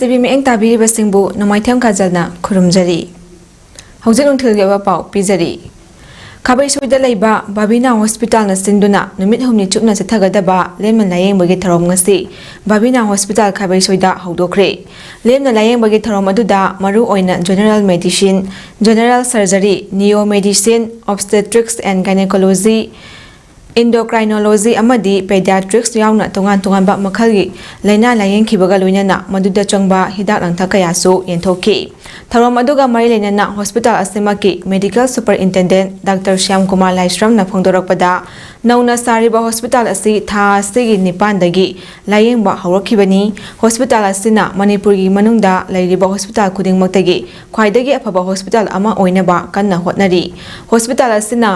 TV Meeng Tabiribasingbu Nomaitham Kajalna Kurumjari. Hauzik Untilgaba Pau Pizari. Kabai Soida Laiba, Babina Hospital na Sinduna, Numit Humni Chupna Satagadaba, Lemon Laying Bagitarom Ngasi, Babina Hospital Kabai Soida Haudokre. Lemna Laying Bagitarom Aduda, Maru Oina, General Medicine, General Surgery, Neo Medicine, Obstetrics and Gynecology, Endocrinology amadi pediatrics yauna tongan-tonganba makhagi laina layeng khibaga loinana maduda changba hidak langtha kayasu yenthoki tharom aduga mari lainana hospital asemaki medical superintendent Dr. Shyam Kumar Laisram na phongdorakpada nauna sariba hospital asi tha sigi nipan dagi layengba hawrakhibani hospital asina manipurgi manungda lairiba hospital khudingmaktagi khwaidagi afaba hospital ama oinaba kanna hotnari hospital asina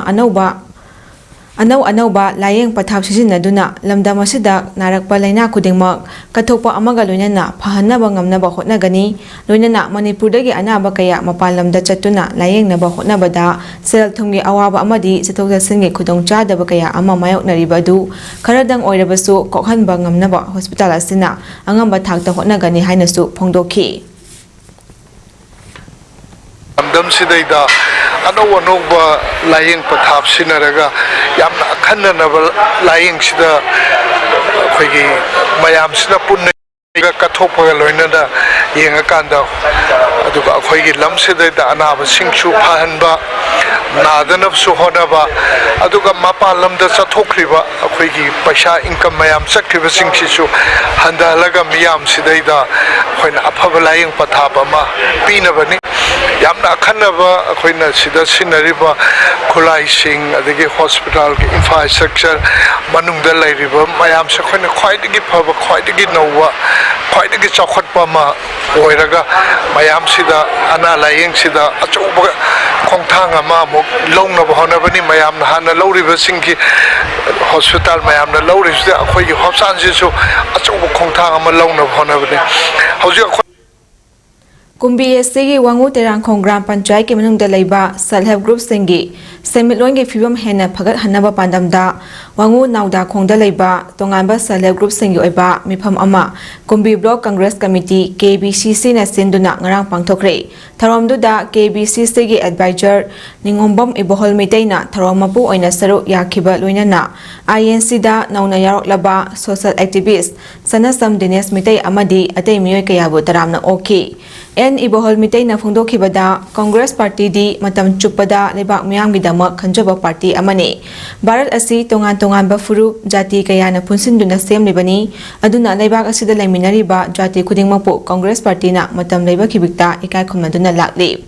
Anau-anauba layeng pathap sisinaduna lamdam asida narakpa laina khudingmak kathokpa amaga loinana phahanaba ngamnaba hotnagani loinana Manipurdagi anaba kaya mapal lamda chattuna layengnaba hotnabada sel thumgi awaba amadi chathok chasingi khudongchadaba kaya ama mayoknariba du kharadang oirabasu kokhanba ngamnaba hospital asina angamba thakta hotnagani hainasu phongdokhi Amdam sidaida anova laying pathap sinaraga yamna akhananaba laying sida khoi mayam sida punna kathopaga loinada yengakanda aduga khoi lam sidaida anaba singchu phahanba nadanabsu honaba aduga mapalamda chathokriba khoi paisa income mayam chakriba singchisu handalaga miyam sidaida khoina afaba laying pathap ama pinabani yamna akhanaba khoina sida sinariba khulai sing adagi hospital ki infrastructure manungda lairiba mayam se khoina khwaidagi phaba khwaidagi nowa khwaidagi chawkhatpa ma oiraga mayam sida ana layeng sida achuba khongthang ama mok longnaba honabani mayam na hana loriba singki hospital mayam na loribsida akhoi hospital jisu achuba khongthang ama longnaba honabani hauji Kumbi SCG Wangu Terangkhong Gram Panchayat ki manungda leiba self-help group singi semitlongi fibam hena phagat hanaba pandamda Wangu Nauda Khongda leiba tonganba self-help group singi oiba mifam ama Kumbi Block Congress Committee KBCC na sinduna ngarang pangthokre tharomduda KBCC gi advisor Ningombam Ibohol Mitaina tharomapu oina saru yakhiba loinana INC da nauna yaroklaba social activist Sanasam Dinesh Mitai amadi atei miyoi kayabu taramna oki En Ibohol Mitaina phongdokhibada Congress Party di matam chupada lebak miyamgi damak khanjaba party amani Bharat asi tongan-tonganba furup jati kayana punsinduna semlibani aduna lebak asida laiminariba jati khudingmakpu Congress Party na matam leiba khibikta ikai khumnaduna lakli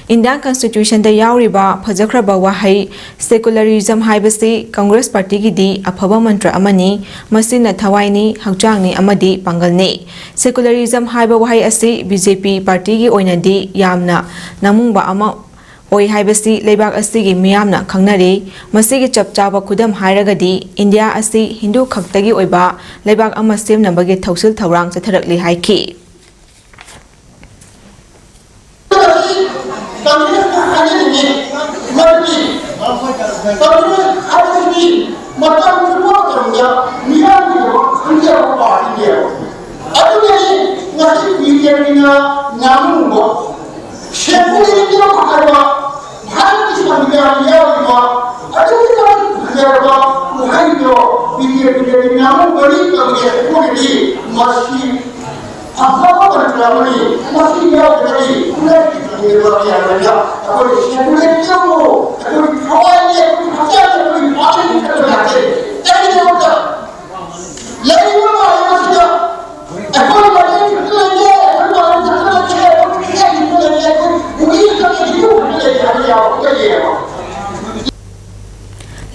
Indian Constitution da yauriba phajakraba wahai secularism haibasi Congress Party gi di afaba mantra amani masina thawaini hakchangni amadi pangalni secularism haiba wahai asi BJP party gi oinadi yamna namungba ama oi haibasi leibak asigi miyamna khangnari masigi chapchaba khudam hairagadi India asi Hindu khaktagi oiba leibak ama semnabagi thausil thawrang chatharakli haiki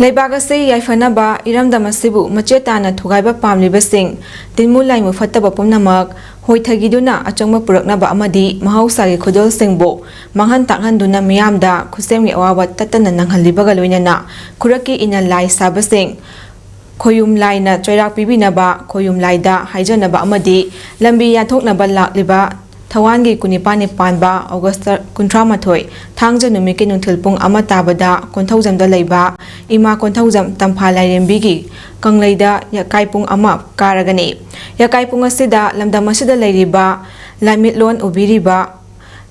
Leibak asi yaifanaba iramdam asibu machetana thugaiba pamlibasing tinmu laimu fattaba pumnamak hoithagiduna achangma puraknaba amadi mahausagi khudol singbo manghan takhanduna miyamda khusemgi awawa tatana nanghallibaga loinana khuraki ina lai sabasing khoyum laina choirak pibinaba khoyum laida haijanaba amadi lambi yathoknaba lakliba Tawangi kunipani panba August 18 thangja numiki nunthilpung ama tabada konthaujamda leiba ima konthaujam tampha lairembigi kangleida yakaipung ama karagani yakaipung asida lamdam asida leiriba ꯂꯥꯏꯃꯤꯠꯂꯣꯟ ꯎꯕꯤꯔꯤꯕ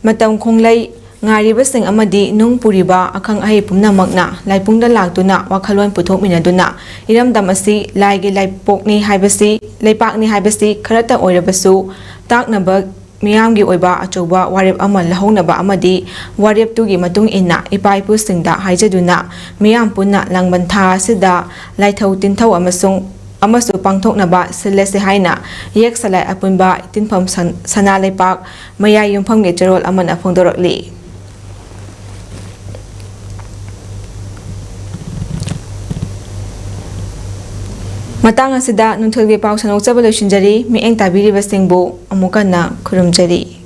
ꯃꯇꯝ ꯈꯣꯡꯂꯩ ꯉꯥꯏꯔꯤꯕꯁꯤꯡ ꯑꯃꯗꯤ ꯅꯨꯡ ꯄꯨꯔꯤꯕ ꯑꯈꯪ ꯑꯍꯩ ꯄꯨꯝꯅꯃꯛꯅ ꯂꯥꯏꯄꯨꯡꯗ ꯂꯥꯛꯇꯨꯅ ꯋꯥꯈꯜꯂꯣꯟ ꯄꯨꯊꯣꯛꯃꯤꯟꯅꯗꯨꯅ ꯏꯔꯝꯗꯝ ꯑꯁꯤ ꯂꯥꯏꯒꯤ ꯂꯩꯄꯥꯛꯅꯤ ꯍꯥꯏꯕꯁꯤ ꯈꯔꯇ ꯑꯣꯏꯔꯕꯁꯨ ꯇꯥꯛꯅꯕ ꯃꯤꯌꯥꯝꯒꯤ ꯑꯣꯏꯕ ꯑꯆꯧꯕ ꯋꯥꯔꯦꯞ ꯑꯃ ꯂꯧꯍꯧꯅꯕ ꯑꯃꯗꯤ ꯋꯥꯔꯦꯞꯇꯨꯒꯤ ꯃꯇꯨꯡ ꯏꯟꯅ ꯏꯄꯥ ꯏꯄꯨꯁꯤꯡꯗ ꯍꯥꯏꯖꯗꯨꯅ ꯃꯤꯌꯥꯝ ꯄꯨꯟꯅ ꯂꯥꯡꯕꯟ ꯊꯥ ꯑꯁꯤꯗ ꯂꯥꯏꯊꯧ ꯇꯤꯟꯊꯧ ꯑꯃꯁꯨ ꯄꯥꯡꯊꯣꯛꯅꯕ ꯁꯤꯜꯂꯁꯤ ꯍꯥꯏꯅ ꯌꯦꯛ ꯁꯂꯥꯏ ꯑꯄꯨꯟꯕ ꯇꯤꯟꯐꯝ ꯁꯅꯥ ꯂꯩꯄꯥꯛ ꯃꯌꯥꯏ ꯌꯨꯝꯐꯝꯒꯤ ꯆꯦꯔꯣꯜ ꯑꯃꯅ ꯐꯣꯡꯗꯣꯔꯛꯂꯤ꯫ ꯃꯇꯥꯡ ꯑꯁꯤꯗ ꯅꯨꯡꯊꯤꯜꯒꯤ ꯄꯥꯎ ꯁꯟꯗꯣꯛꯆꯕ ꯂꯣꯏꯁꯤꯟꯖꯔꯤ꯫ ꯃꯤꯠꯌꯦꯡ ꯇꯥꯕꯤꯔꯤꯕꯁꯤꯡꯕꯨ ꯑꯃꯨꯛ ꯍꯟꯅ ꯈꯨꯔꯨꯝꯖꯔꯤ꯫